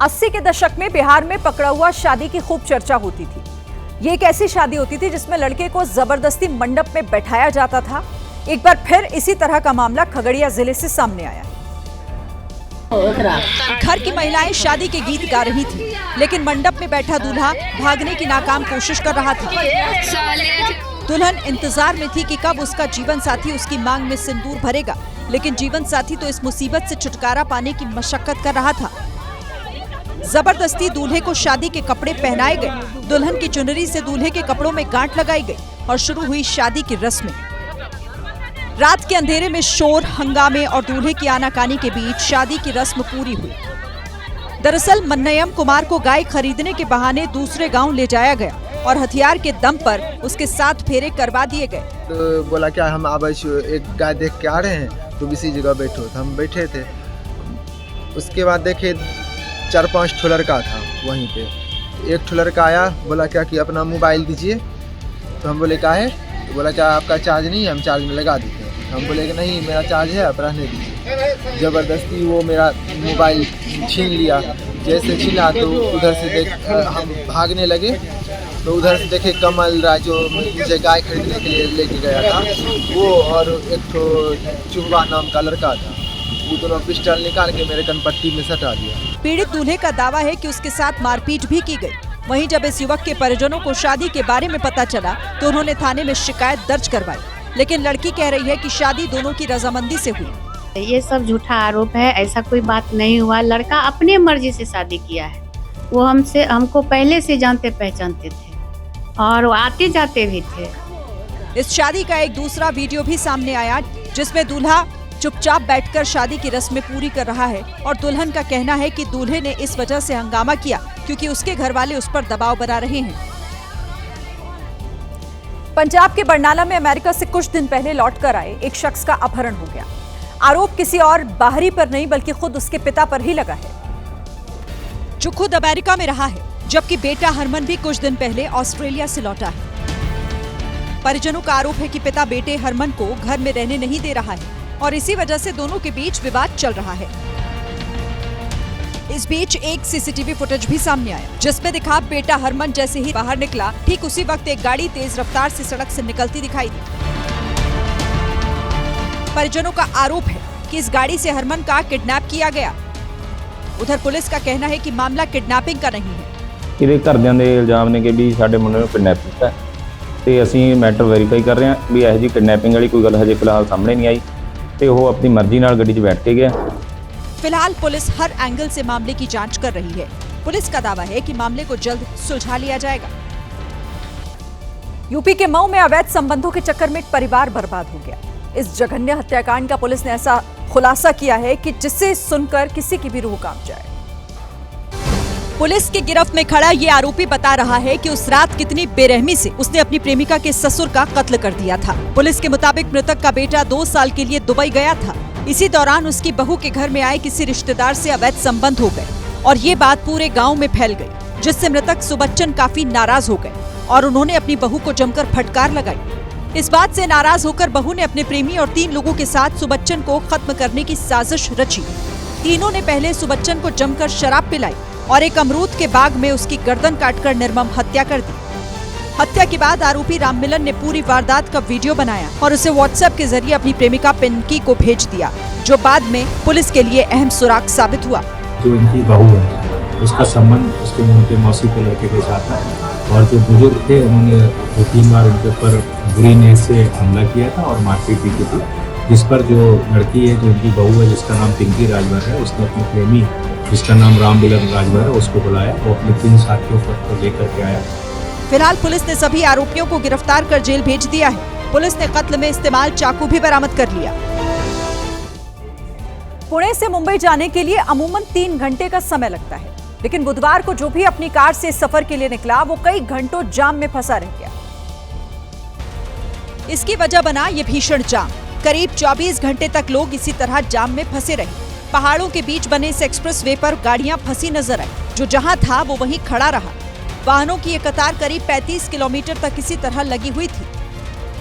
80 के दशक में बिहार में पकड़ा हुआ शादी की खूब चर्चा होती थी। ये एक ऐसी शादी होती थी जिसमें लड़के को जबरदस्ती मंडप में बैठाया जाता था। एक बार फिर इसी तरह का मामला खगड़िया जिले से सामने आया। घर की महिलाएं शादी के गीत गा रही थी, लेकिन मंडप में बैठा दूल्हा भागने की नाकाम कोशिश कर रहा था। दुल्हन इंतजार में थी कि कब उसका जीवन साथी उसकी मांग में सिंदूर भरेगा, लेकिन जीवन साथी तो इस मुसीबत से छुटकारा पाने की मशक्कत कर रहा था। जबरदस्ती दूल्हे को शादी के कपड़े पहनाए गए, दुल्हन की चुनरी से दूल्हे के कपड़ों में गांठ लगाई गई और शुरू हुई शादी की रस्में। रात के अंधेरे में शोर, हंगामे और दूल्हे की आनाकानी के बीच शादी की रस्म पूरी हुई। दरअसल मन्नयम कुमार को गाय खरीदने के बहाने दूसरे गांव ले जाया गया और हथियार के दम पर उसके 7 फेरे करवा दिए गए। तो बोला क्या हम अब एक गाय देख के आ रहे हैं, तुम इसी जगह बैठो। तो हम बैठे थे। उसके बाद देखे 4-5 ठो लड़का था वहीं पे। एक ठो लड़का आया, बोला क्या कि अपना मोबाइल दीजिए। तो हम बोले क्या है? तो बोला क्या आपका चार्ज नहीं है, हम चार्ज में लगा देते हैं। हम बोले कि नहीं मेरा चार्ज है, आप रहने दीजिए। ज़बरदस्ती वो मेरा मोबाइल छीन लिया। जैसे छीना तो उधर से हम भागने लगे, तो उधर से देखे कमल राय जो मुझे गाय खरीदने के लिए लेके गया था, वो और एक तो चुहवा नाम का लड़का था, वो दोनों पिस्टल निकाल के मेरे कनपट्टी में सटा दिया। पीड़ित दूल्हे का दावा है कि उसके साथ मारपीट भी की गई। वहीं जब इस युवक के परिजनों को शादी के बारे में पता चला तो उन्होंने थाने में शिकायत दर्ज करवाई, लेकिन लड़की कह रही है कि शादी दोनों की रजामंदी से हुई। ये सब झूठा आरोप है, ऐसा कोई बात नहीं हुआ। लड़का अपने मर्जी से शादी किया है। वो हमको पहले से जानते पहचानते थे और वो आते जाते भी थे। इस शादी का एक दूसरा वीडियो भी सामने आया जिसमें दूल्हा चुपचाप बैठकर शादी की रस्में पूरी कर रहा है और दुल्हन का कहना है कि दूल्हे ने इस वजह से हंगामा किया क्योंकि उसके घर वाले उस पर दबाव बना रहे हैं। पंजाब के बरनाला में अमेरिका से कुछ दिन पहले लौटकर आए एक शख्स का अपहरण हो गया। आरोप किसी और बाहरी पर नहीं बल्कि खुद उसके पिता पर ही लगा है, जो खुद अमेरिका में रहा है, जबकि बेटा हरमन भी कुछ दिन पहले ऑस्ट्रेलिया से लौटा है। परिजनों का आरोप है कि पिता बेटे हरमन को घर में रहने नहीं दे रहा है और इसी वजह से दोनों के बीच विवाद चल रहा है। इस बीच एक सीसीटीवी फुटेज भी सामने आया जिसमें दिखा बेटा हरमन जैसे ही बाहर निकला, ठीक उसी वक्त एक गाड़ी तेज रफ्तार से सड़क से निकलती दिखाई दी। परिजनों का आरोप है कि इस गाड़ी से हरमन का किडनैप किया गया। उधर पुलिस का कहना है कि मामला किडनैपिंग का नहीं है। ਇਹਦੇ ਘਰਦਿਆਂ ਦੇ ਇਲਜ਼ਾਮ ਨੇ ਕਿ ਵੀ ਸਾਡੇ ਮੁੰਡੇ ਨੂੰ ਕਿਡਨੈਪ ਕੀਤਾ ਤੇ ਅਸੀਂ ਮੈਟਰ ਵੈਰੀਫਾਈ ਕਰ ਰਹੇ ਹਾਂ ਵੀ ਇਹੋ ਜਿਹੀ ਕਿਡਨੈਪਿੰਗ ਵਾਲੀ ਕੋਈ ਗੱਲ ਹਜੇ ਫਿਲਹਾਲ ਸਾਹਮਣੇ ਨਹੀਂ ਆਈ ਤੇ ਉਹ ਆਪਣੀ ਮਰਜ਼ੀ ਨਾਲ ਗੱਡੀ 'ਚ ਬੈਠ ਕੇ ਗਿਆ। फिलहाल पुलिस हर एंगल से मामले की जांच कर रही है। पुलिस का दावा है कि मामले को जल्द सुलझा लिया जाएगा। यूपी के मऊ में अवैध संबंधों के चक्कर में एक परिवार बर्बाद हो गया। इस जघन्य हत्याकांड का पुलिस ने ऐसा खुलासा किया है कि जिसे सुनकर किसी की भी रूह कांप जाए। पुलिस की गिरफ्त में खड़ा ये आरोपी बता रहा है कि उस रात कितनी बेरहमी से उसने अपनी प्रेमिका के ससुर का कत्ल कर दिया था। पुलिस के मुताबिक मृतक का बेटा 2 साल के लिए दुबई गया था। इसी दौरान उसकी बहू के घर में आए किसी रिश्तेदार से अवैध संबंध हो गए और ये बात पूरे गांव में फैल गई, जिससे मृतक सुबच्चन काफी नाराज हो गए और उन्होंने अपनी बहू को जमकर फटकार लगाई। इस बात से नाराज होकर बहू ने अपने प्रेमी और 3 लोगों के साथ सुबच्चन को खत्म करने की साजिश रची। तीनों ने पहले सुबच्चन को जमकर शराब पिलाई और एक अमरूद के बाग में उसकी गर्दन काटकर निर्मम हत्या कर दी। हत्या के बाद आरोपी राममिलन ने पूरी वारदात का वीडियो बनाया और उसे व्हाट्सएप के जरिए अपनी प्रेमिका पिंकी को भेज दिया, जो बाद में पुलिस के लिए अहम सुराग साबित हुआ। जो इनकी बहू है उसका संबंध उसके उनके मौसी के लड़के के साथ है और जो बुजुर्ग थे उन्होंने 2-3 बार उनके ऊपर बुरी नीयत से हमला किया था और मारपीट भी की थी, जिस पर जो लड़की है जो उनकी बहू है जिसका नाम पिंकी राजभर है, उसने अपने प्रेमी जिसका नाम राममिलन राजभर है उसको बुलाया, वो अपने 3 साथियों को लेकर के आया। फिलहाल पुलिस ने सभी आरोपियों को गिरफ्तार कर जेल भेज दिया है। पुलिस ने कत्ल में इस्तेमाल चाकू भी बरामद कर लिया। पुणे से मुंबई जाने के लिए अमूमन 3 घंटे का समय लगता है, लेकिन बुधवार को जो भी अपनी कार से सफर के लिए निकला वो कई घंटों जाम में फंसा रह गया। इसकी वजह बना ये भीषण जाम। करीब 24 घंटे तक लोग इसी तरह जाम में फंसे रहे। पहाड़ों के बीच बने इस एक्सप्रेस वे पर गाड़ियां फंसी नजर आई, जो जहां था वो वहीं खड़ा रहा। वाहनों की ये कतार करीब 35 किलोमीटर तक इसी तरह लगी हुई थी।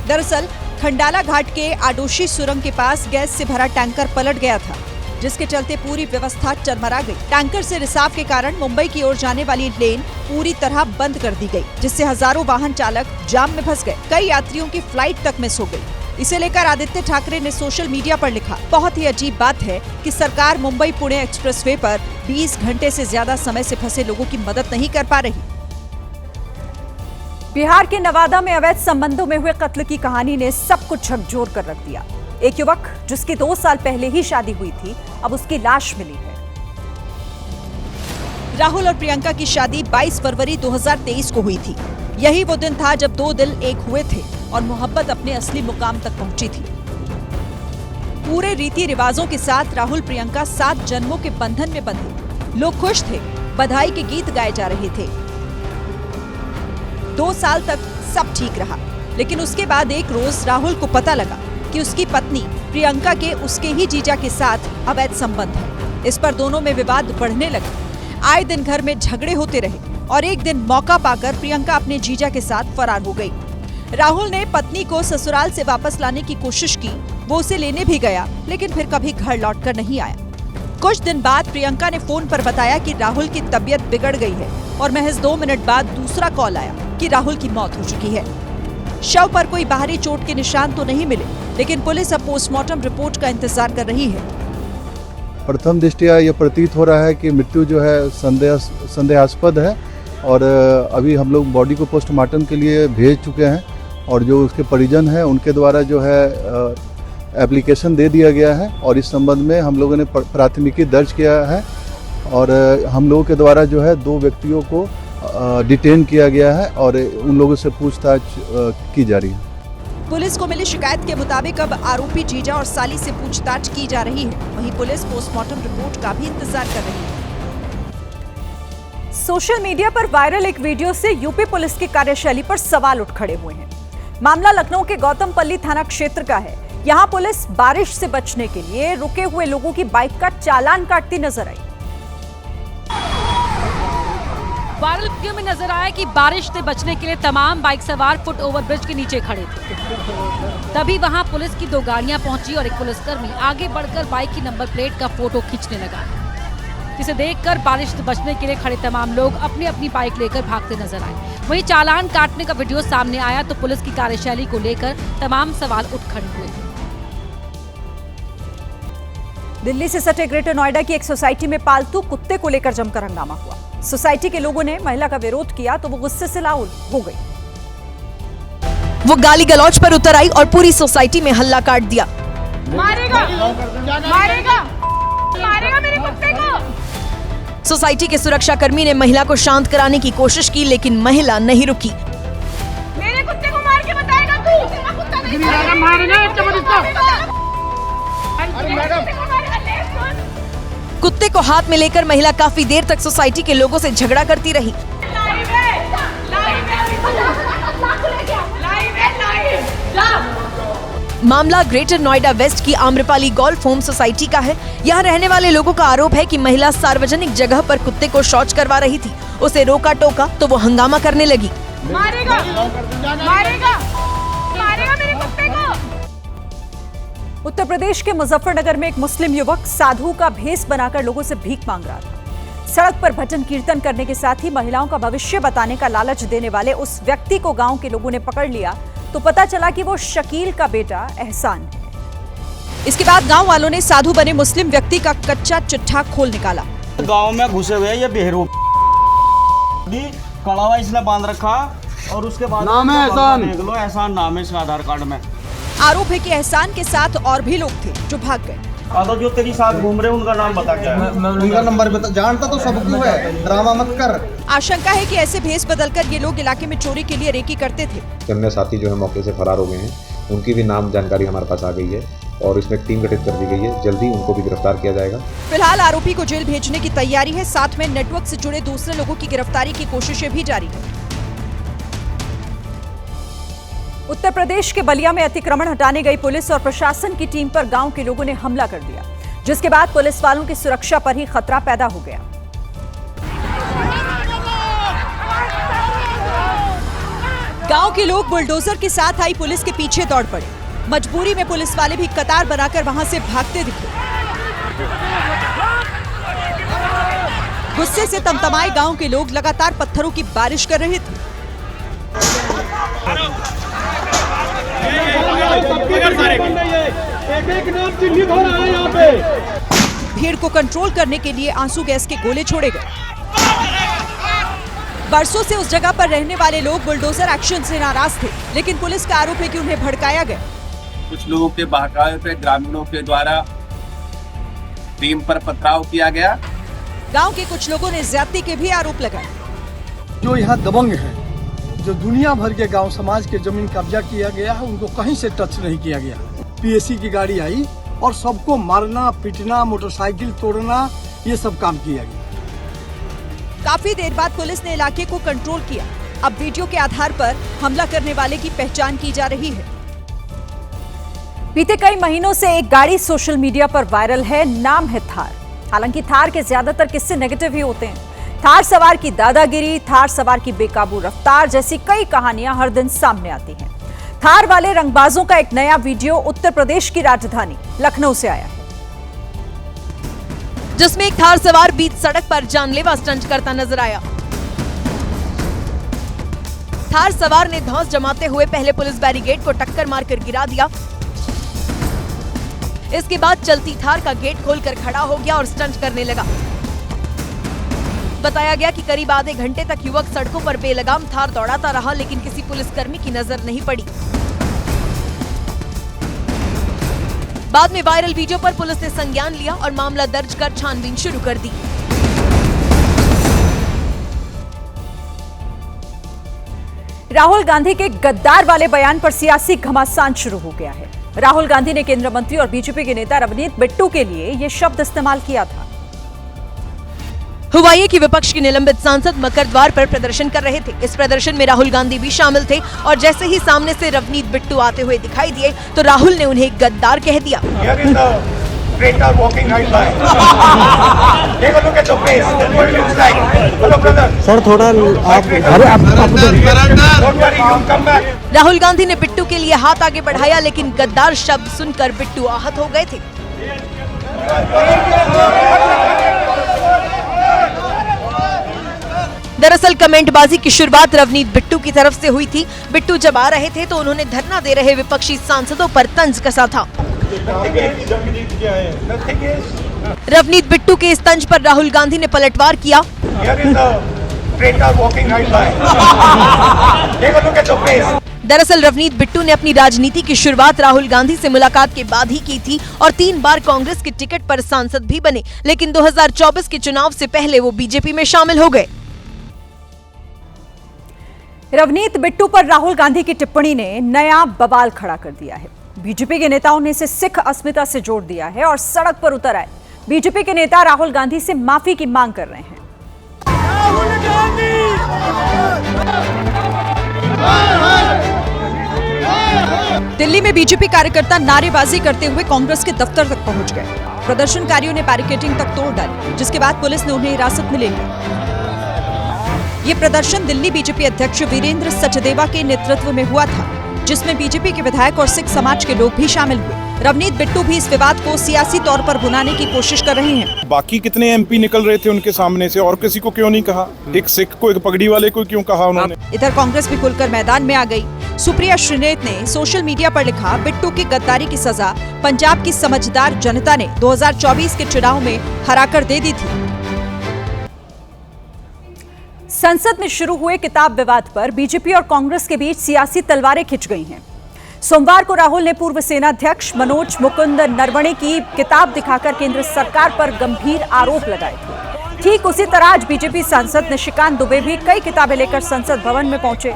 दरअसल खंडाला घाट के आडोशी सुरंग के पास गैस से भरा टैंकर पलट गया था। जिसके चलते पूरी व्यवस्था चरमरा गई। टैंकर से रिसाव के कारण मुंबई की ओर जाने वाली लेन पूरी तरह बंद कर दी गई, जिससे हजारों वाहन चालक जाम में फंस गए। कई यात्रियों की फ्लाइट तक मिस हो गई। इसे लेकर आदित्य ठाकरे ने सोशल मीडिया पर लिखा, बहुत ही अजीब बात है कि सरकार मुंबई पुणे एक्सप्रेसवे पर 20 घंटे से ज्यादा समय से फंसे लोगों की मदद नहीं कर पा रही। बिहार के नवादा में अवैध संबंधों में हुए कत्ल की कहानी ने सब कुछ झकझोर कर रख दिया। एक युवक जिसकी 2 साल पहले ही शादी हुई थी, अब उसकी लाश मिली है। राहुल और प्रियंका की शादी 22 फरवरी 2023 को हुई थी। यही वो दिन था जब 2 दिल एक हुए थे और मोहब्बत अपने असली मुकाम तक पहुंची थी। पूरे रीति रिवाजों के साथ राहुल प्रियंका 7 जन्मों के बंधन में बंधे। लोग खुश थे, बधाई के गीत गाए जा रहे थे। 2 साल तक सब ठीक रहा, लेकिन उसके बाद एक रोज राहुल को पता लगा कि उसकी पत्नी प्रियंका के उसके ही जीजा के साथ अवैध संबंध है। इस पर दोनों में विवाद बढ़ने लगा। आए दिन घर में झगड़े होते रहे और एक दिन मौका पाकर प्रियंका अपने जीजा के साथ फरार हो गई। राहुल ने पत्नी को ससुराल से वापस लाने की कोशिश की। वो उसे लेने भी गया, लेकिन फिर कभी घर लौटकर नहीं आया। कुछ दिन बाद प्रियंका ने फोन पर बताया कि राहुल की तबीयत बिगड़ गई है और महज 2 मिनट बाद दूसरा कॉल आया कि राहुल की मौत हो चुकी है। शव पर कोई बाहरी चोट के निशान तो नहीं मिले, लेकिन पुलिस अब पोस्टमार्टम रिपोर्ट का इंतजार कर रही है। प्रथम दृष्टया यह प्रतीत हो रहा है कि मृत्यु जो है संदेहास्पद है और अभी हम लोग बॉडी को पोस्टमार्टम के लिए भेज चुके हैं और जो उसके परिजन हैं उनके द्वारा जो है एप्लीकेशन दे दिया गया है और इस संबंध में हम लोगों ने प्राथमिकी दर्ज किया है और हम लोगों के द्वारा जो है 2 व्यक्तियों को डिटेन किया गया है और उन लोगों से पूछताछ की जा रही है। पुलिस को मिली शिकायत के मुताबिक अब आरोपी जीजा और साली से पूछताछ की जा रही है। वहीं पुलिस पोस्टमार्टम रिपोर्ट का भी इंतजार कर रही है। सोशल मीडिया पर वायरल एक वीडियो से यूपी पुलिस की कार्यशैली पर सवाल उठ खड़े हुए हैं। मामला लखनऊ के गौतमपल्ली थाना क्षेत्र का है। यहां पुलिस बारिश से बचने के लिए रुके हुए लोगों की बाइक का चालान काटती नजर आई। वायरल वीडियो में नजर आया कि बारिश से बचने के लिए तमाम बाइक सवार फुट ओवरब्रिज के नीचे खड़े थे। तभी वहां पुलिस की 2 गाड़ियां पहुंची और एक पुलिसकर्मी आगे बढ़कर बाइक की नंबर प्लेट का फोटो खींचने लगा, जिसे देखकर बारिश से बचने के लिए खड़े तमाम लोग अपनी अपनी बाइक लेकर भागते नजर आए। वहीं चालान काटने का वीडियो सामने आया तो पुलिस की कार्यशैली को लेकर तमाम सवाल उठ खड़े हुए। दिल्ली से सटे ग्रेटर नोएडा की एक सोसाइटी में पालतू कुत्ते को लेकर जमकर हंगामा हुआ। सोसाइटी के लोगों ने महिला का विरोध किया तो वो गुस्से से लाउल हो गई। वो गाली गलौज पर उतर आई और पूरी सोसाइटी में हल्ला काट दिया। मारेगा, मारेगा, मारेगा मेरे कुत्ते को। सोसाइटी के सुरक्षाकर्मी ने महिला को शांत कराने की कोशिश की, लेकिन महिला नहीं रुकी। मेरे कुत्ते को मार के बताएगा तू? तेरा कुत्ता नहीं मारेगा। कुत्ते को हाथ में लेकर महिला काफी देर तक सोसाइटी के लोगों से झगड़ा करती रही। मामला ग्रेटर नोएडा वेस्ट की आम्रपाली गोल्फ होम सोसाइटी का है। यहाँ रहने वाले लोगों का आरोप है कि महिला सार्वजनिक जगह पर कुत्ते को शौच करवा रही थी। उसे रोका टोका तो वो हंगामा करने लगी। मारेगा, मारेगा, मारेगा मेरे कुत्ते को। उत्तर प्रदेश के मुजफ्फरनगर में एक मुस्लिम युवक साधु का भेष बनाकर लोगों से भीख मांग रहा था। सड़क पर भजन कीर्तन करने के साथ ही महिलाओं का भविष्य बताने का लालच देने वाले उस व्यक्ति को गांव के लोगों ने पकड़ लिया तो पता चला कि वो शकील का बेटा एहसान है। इसके बाद गांव वालों ने साधु बने मुस्लिम व्यक्ति का कच्चा चिट्ठा खोल निकाला। गांव में घुसे हुए ये बेहरू कड़ावा इसने बांध रखा और उसके बाद नाम है एहसान। देख लो, एहसान नाम है इसका आधार कार्ड में। आरोप है कि एहसान के साथ और भी लोग थे जो भाग गए। जो तेरी साथ घूम रहे उनका नाम बता क्या है? उनका नंबर बता। जानता तो सब क्यों है, ड्रामा मत कर। आशंका है कि ऐसे भेष बदलकर ये लोग इलाके में चोरी के लिए रेकी करते थे। अन्य साथी जो है मौके से फरार हो गए हैं, उनकी भी नाम जानकारी हमारे पास आ गई है और इसमें एक टीम गठित कर दी गई है। जल्दी उनको भी गिरफ्तार किया जाएगा। फिलहाल आरोपी को जेल भेजने की तैयारी है। साथ में नेटवर्क से जुड़े दूसरे लोगों की गिरफ्तारी की कोशिशें भी जारी है। उत्तर प्रदेश के बलिया में अतिक्रमण हटाने गई पुलिस और प्रशासन की टीम पर गांव के लोगों ने हमला कर दिया, जिसके बाद पुलिस वालों की सुरक्षा पर ही खतरा पैदा हो गया। गांव के लोग बुलडोजर के साथ आई पुलिस के पीछे दौड़ पड़े। मजबूरी में पुलिस वाले भी कतार बनाकर वहां से भागते दिखे। गुस्से से तमतमाए गांव के लोग लगातार पत्थरों की बारिश कर रहे थे। भीड़ को कंट्रोल करने के लिए आंसू गैस के गोले छोड़े गए। बरसों से उस जगह पर रहने वाले लोग बुलडोजर एक्शन से नाराज थे, लेकिन पुलिस का आरोप है कि उन्हें भड़काया गया। कुछ लोगों के बहकावे पे ग्रामीणों के द्वारा टीम पर पथराव किया गया। गांव के कुछ लोगों ने ज्यादती के भी आरोप लगाए। जो यहाँ दबंग है, जो दुनिया भर के गांव समाज के जमीन कब्जा किया गया है, उनको कहीं से टच नहीं किया गया। पीएससी की गाड़ी आई और सबको मारना, पीटना, मोटरसाइकिल तोड़ना, ये सब काम किया गया। काफी देर बाद पुलिस ने इलाके को कंट्रोल किया। अब वीडियो के आधार पर हमला करने वाले की पहचान की जा रही है। बीते कई महीनों से एक गाड़ी सोशल मीडिया पर वायरल है, नाम है थार। हालांकि थार के ज्यादातर किस्से नेगेटिव ही होते हैं। थार सवार की दादागिरी, थार सवार की बेकाबू रफ्तार जैसी कई कहानियां हर दिन सामने आती हैं। थार वाले रंगबाजों का एक नया वीडियो उत्तर प्रदेश की राजधानी लखनऊ से आया है, जिसमें एक थार सवार बीच सड़क पर जानलेवा स्टंट करता नजर आया। थार सवार ने धौंस जमाते हुए पहले पुलिस बैरिकेड को टक्कर मारकर गिरा दिया। इसके बाद चलती थार का गेट खोलकर खड़ा हो गया और स्टंट करने लगा। बताया गया कि करीब आधे घंटे तक युवक सड़कों पर बेलगाम थार दौड़ाता रहा, लेकिन किसी पुलिसकर्मी की नजर नहीं पड़ी। बाद में वायरल वीडियो पर पुलिस ने संज्ञान लिया और मामला दर्ज कर छानबीन शुरू कर दी। राहुल गांधी के गद्दार वाले बयान पर सियासी घमासान शुरू हो गया है। राहुल गांधी ने केंद्रीय मंत्री और बीजेपी के नेता रवनीत बिट्टू के लिए ये शब्द इस्तेमाल किया था। हुआ ये कि विपक्ष के निलंबित सांसद मकर द्वार पर प्रदर्शन कर रहे थे। इस प्रदर्शन में राहुल गांधी भी शामिल थे और जैसे ही सामने से रवनीत बिट्टू आते हुए दिखाई दिए तो राहुल ने उन्हें गद्दार कह दिया। सर थोड़ा राहुल गांधी ने बिट्टू के लिए हाथ आगे बढ़ाया, लेकिन गद्दार शब्द सुनकर बिट्टू आहत हो गए थे। दरअसल कमेंटबाजी की शुरुआत रवनीत बिट्टू की तरफ से हुई थी। बिट्टू जब आ रहे थे तो उन्होंने धरना दे रहे विपक्षी सांसदों पर तंज कसा था। रवनीत बिट्टू के इस तंज पर राहुल गांधी ने पलटवार किया। दरअसल रवनीत बिट्टू ने अपनी राजनीति की शुरुआत राहुल गांधी से मुलाकात के बाद ही की थी और 3 बार कांग्रेस की टिकट पर सांसद भी बने, लेकिन 2024 के चुनाव से पहले वो बीजेपी में शामिल हो गए। रवनीत बिट्टू पर राहुल गांधी की टिप्पणी ने नया बवाल खड़ा कर दिया है। बीजेपी के नेताओं ने इसे सिख अस्मिता से जोड़ दिया है और सड़क पर उतर आए। बीजेपी के नेता राहुल गांधी से माफी की मांग कर रहे हैं। दिल्ली में बीजेपी कार्यकर्ता नारेबाजी करते हुए कांग्रेस के दफ्तर तक पहुंच गए। प्रदर्शनकारियों ने बैरिकेडिंग तक तोड़ डाली, जिसके बाद पुलिस ने उन्हें हिरासत में ले लिया। ये प्रदर्शन दिल्ली बीजेपी अध्यक्ष वीरेंद्र सचदेवा के नेतृत्व में हुआ था, जिसमें बीजेपी के विधायक और सिख समाज के लोग भी शामिल हुए। रवनीत बिट्टू भी इस विवाद को सियासी तौर पर भुनाने की कोशिश कर रहे हैं। बाकी कितने एमपी निकल रहे थे उनके सामने से, और किसी को क्यों नहीं कहा? एक सिख को, एक पगड़ी वाले को क्यों कहा उन्होंने? इधर कांग्रेस भी खुलकर मैदान में आ गई। सुप्रिया श्रीनेत ने सोशल मीडिया पर लिखा, बिट्टू की गद्दारी की सजा पंजाब की समझदार जनता ने 2024 के चुनाव में हराकर दे दी थी। संसद में शुरू हुए किताब विवाद पर बीजेपी और कांग्रेस के बीच सियासी तलवारें खिंच गई हैं। सोमवार को राहुल ने पूर्व सेनाध्यक्ष मनोज मुकुंद नरवणे की किताब दिखाकर केंद्र सरकार पर गंभीर आरोप लगाए थे। ठीक उसी तरह आज बीजेपी सांसद निशिकांत दुबे भी कई किताबें लेकर संसद भवन में पहुंचे।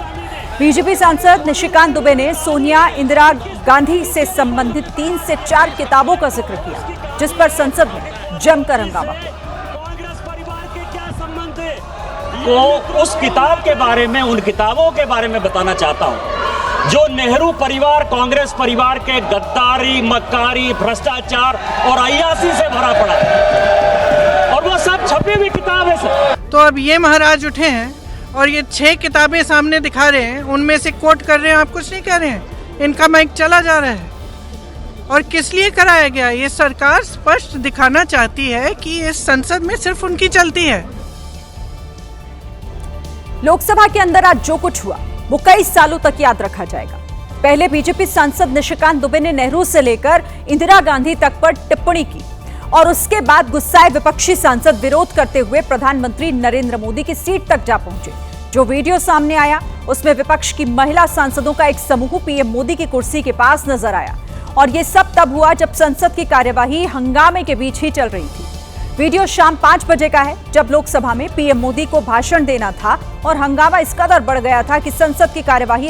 बीजेपी सांसद निशिकांत दुबे ने सोनिया इंदिरा गांधी से संबंधित 3 से 4 किताबों का जिक्र किया, जिस पर संसद में जमकर हंगामा हुआ। तो उस किताब के बारे में, उन किताबों के बारे में बताना चाहता हूं जो नेहरू परिवार, कांग्रेस परिवार के गद्दारी, मक्कारी, भ्रष्टाचार और अय्यासी से भरा पड़ा है, और वो सब छपी हुई किताब है सर। तो अब ये महाराज उठे हैं और ये 6 किताबें सामने दिखा रहे हैं, उनमें से कोट कर रहे हैं, आप कुछ नहीं कह रहे हैं, इनका माइक चला जा रहा है। और किस लिए कराया गया? ये सरकार स्पष्ट दिखाना चाहती है कि इस संसद में सिर्फ उनकी चलती है। लोकसभा के अंदर आज जो कुछ हुआ वो कई सालों तक याद रखा जाएगा। पहले बीजेपी सांसद निशिकांत दुबे ने नेहरू से लेकर इंदिरा गांधी तक पर टिप्पणी की और उसके बाद गुस्साए विपक्षी सांसद विरोध करते हुए प्रधानमंत्री नरेंद्र मोदी की सीट तक जा पहुंचे। जो वीडियो सामने आया उसमें विपक्ष की महिला सांसदों का एक समूह पीएम मोदी की कुर्सी के पास नजर आया और ये सब तब हुआ जब संसद की कार्यवाही हंगामे के बीच ही चल रही थी। वीडियो शाम 5 बजे का है जब लोकसभा में पीएम मोदी को भाषण देना था और हंगामा इस कदर बढ़ गया था कि संसद की कार्यवाही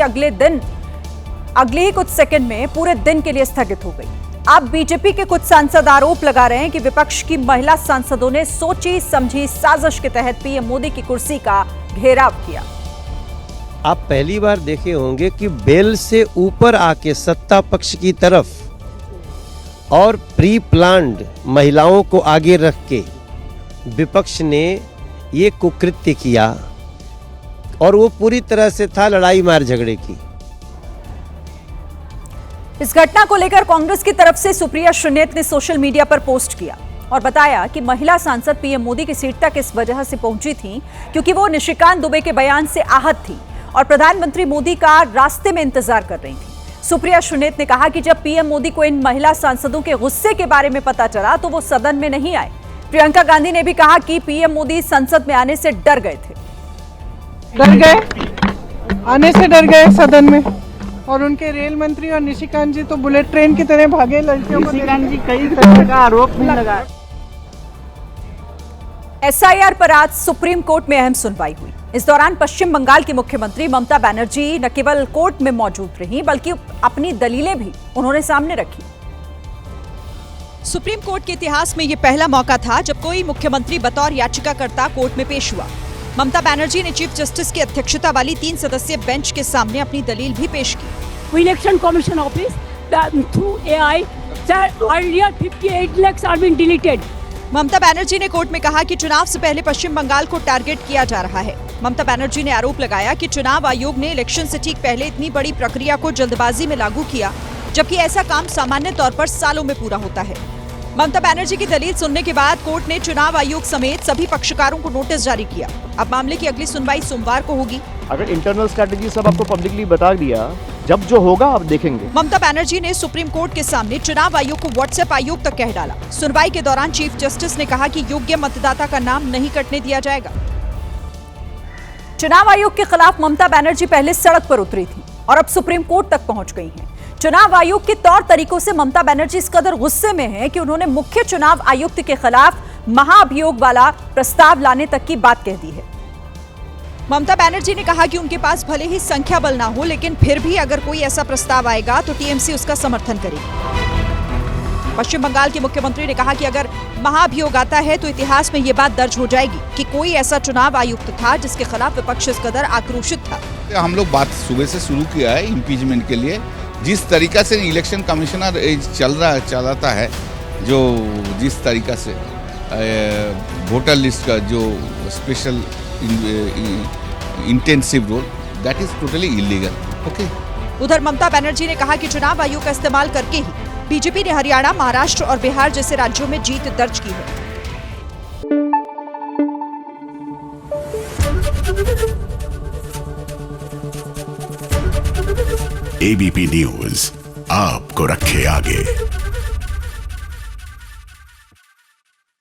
अगले ही कुछ सेकंड में पूरे दिन के लिए स्थगित हो गई। अब बीजेपी के कुछ सांसद आरोप लगा रहे हैं कि विपक्ष की महिला सांसदों ने सोची समझी साजिश के तहत पीएम मोदी की कुर्सी का घेराव किया। आप पहली बार देखे होंगे कि बेल से ऊपर आके सत्ता पक्ष की तरफ और प्री प्लान्ड महिलाओं को आगे रख के विपक्ष ने ये कुकृत्य किया और वो पूरी तरह से था लड़ाई मार झगड़े की। इस घटना को लेकर कांग्रेस की तरफ से सुप्रिया श्रीनेत ने सोशल मीडिया पर पोस्ट किया और बताया कि महिला सांसद पीएम मोदी की सीट तक इस वजह से पहुंची थी क्योंकि वो निशिकांत दुबे के बयान से आहत थी और प्रधानमंत्री मोदी का रास्ते में इंतजार कर रही थी। सुप्रिया श्रीनेत ने कहा कि जब पीएम मोदी को इन महिला सांसदों के गुस्से के बारे में पता चला तो वो सदन में नहीं आए। प्रियंका गांधी ने भी कहा कि पीएम मोदी संसद में आने से डर गए थे। आने से डर गए सदन में, और उनके रेल मंत्री और निशिकांत जी तो बुलेट ट्रेन की तरह भागे। लड़कियों को निशिकांत जी कई तरह का आरोप भी लगा। एसआईआर पर आज सुप्रीम कोर्ट में अहम सुनवाई हुई। इस दौरान पश्चिम बंगाल की मुख्यमंत्री ममता बनर्जी न केवल कोर्ट में मौजूद रही बल्कि अपनी दलीलें भी उन्होंने सामने रखी। सुप्रीम कोर्ट के इतिहास में यह पहला मौका था जब कोई मुख्यमंत्री बतौर याचिकाकर्ता कोर्ट में पेश हुआ। ममता बनर्जी ने चीफ जस्टिस की अध्यक्षता वाली 3 सदस्यीय बेंच के सामने अपनी दलील भी पेश की। Election commission office through AI earlier 58 lakhs are being deleted. Mamata Banerjee ने कोर्ट में कहा कि चुनाव से पहले पश्चिम बंगाल को टारगेट किया जा रहा है। ममता बनर्जी ने आरोप लगाया कि चुनाव आयोग ने इलेक्शन से ठीक पहले इतनी बड़ी प्रक्रिया को जल्दबाजी में लागू किया, जबकि ऐसा काम सामान्य तौर पर सालों में पूरा होता है। ममता बनर्जी की दलील सुनने के बाद कोर्ट ने चुनाव आयोग समेत सभी पक्षकारों को नोटिस जारी किया। अब मामले की अगली सुनवाई सोमवार को होगी। अगर इंटरनल स्ट्रैटेजी सब आपको पब्लिकली बता दिया, जब जो होगा आप देखेंगे। ममता बनर्जी ने सुप्रीम कोर्ट के सामने चुनाव आयोग को व्हाट्सएप आयोग तक कह डाला। सुनवाई के दौरान चीफ जस्टिस ने कहा कि योग्य मतदाता का नाम नहीं कटने दिया जाएगा। चुनाव आयोग के खिलाफ ममता बनर्जी पहले सड़क पर उतरी थी और अब सुप्रीम कोर्ट तक पहुंच गई हैं। चुनाव आयोग के तौर तरीकों से ममता बनर्जी इस कदर गुस्से में हैं कि उन्होंने मुख्य चुनाव आयुक्त के खिलाफ महाअभियोग वाला प्रस्ताव लाने तक की बात कह दी है। ममता बनर्जी ने कहा कि उनके पास भले ही संख्या बल ना हो, लेकिन फिर भी अगर कोई ऐसा प्रस्ताव आएगा तो टीएमसी उसका समर्थन करेगी। पश्चिम बंगाल के मुख्यमंत्री ने कहा कि अगर महाअभियोग आता है तो इतिहास में ये बात दर्ज हो जाएगी कि कोई ऐसा चुनाव आयुक्त था जिसके खिलाफ विपक्ष इस कदर आक्रोशित था। हम लोग बात सुबह से शुरू किया है इम्पीचमेंट के लिए। जिस तरीका से इलेक्शन कमिश्नर चलाता है, जो जिस तरीका से वोटर लिस्ट का जो special intensive roll, that is totally illegal. Okay. उधर ममता बनर्जी ने कहा कि चुनाव आयोग का इस्तेमाल करके ही बीजेपी ने हरियाणा, महाराष्ट्र और बिहार जैसे राज्यों में जीत दर्ज की है। एबीपी न्यूज आपको रखे आगे।